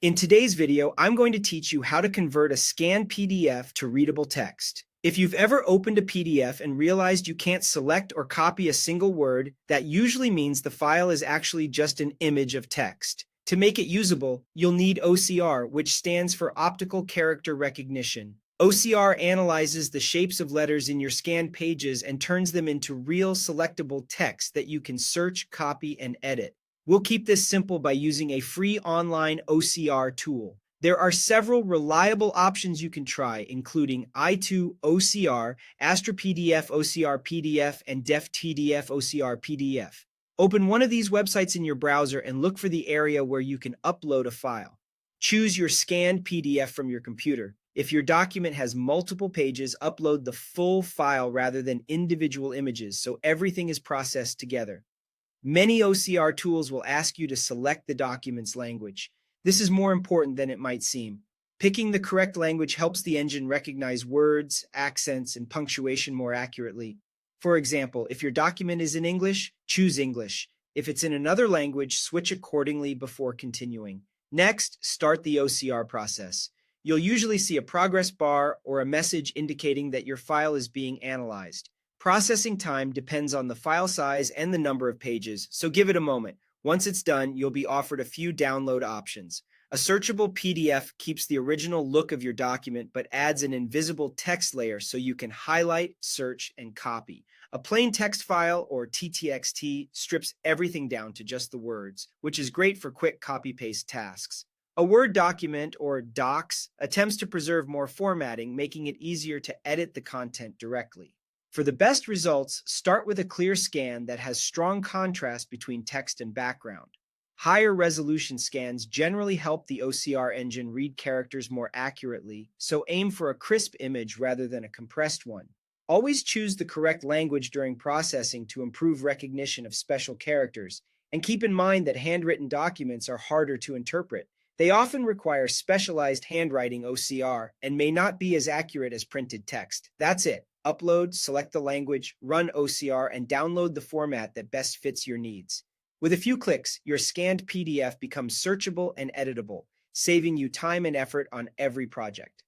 In today's video, I'm going to teach you how to convert a scanned PDF to readable text. If you've ever opened a PDF and realized you can't select or copy a single word, that usually means the file is actually just an image of text. To make it usable, you'll need OCR, which stands for Optical Character Recognition. OCR analyzes the shapes of letters in your scanned pages and turns them into real selectable text that you can search, copy, and edit. We'll keep this simple by using a free online OCR tool. There are several reliable options you can try, including i2 OCR, AstraPDF OCR PDF, and DefTDF OCR PDF. Open one of these websites in your browser and look for the area where you can upload a file. Choose your scanned PDF from your computer. If your document has multiple pages, upload the full file rather than individual images so everything is processed together. Many OCR tools will ask you to select the document's language. This is more important than it might seem. Picking the correct language helps the engine recognize words, accents, and punctuation more accurately. For example, if your document is in English, choose English. If it's in another language, switch accordingly before continuing. Next, start the OCR process. You'll usually see a progress bar or a message indicating that your file is being analyzed. Processing time depends on the file size and the number of pages, so give it a moment. Once it's done, you'll be offered a few download options. A searchable PDF keeps the original look of your document but adds an invisible text layer so you can highlight, search, and copy. A plain text file, or TTXT, strips everything down to just the words, which is great for quick copy-paste tasks. A Word document, or Docs, attempts to preserve more formatting, making it easier to edit the content directly. For the best results, start with a clear scan that has strong contrast between text and background. Higher resolution scans generally help the OCR engine read characters more accurately, so aim for a crisp image rather than a compressed one. Always choose the correct language during processing to improve recognition of special characters, and keep in mind that handwritten documents are harder to interpret. They often require specialized handwriting OCR and may not be as accurate as printed text. That's it. Upload, select the language, run OCR, and download the format that best fits your needs. With a few clicks, your scanned PDF becomes searchable and editable, saving you time and effort on every project.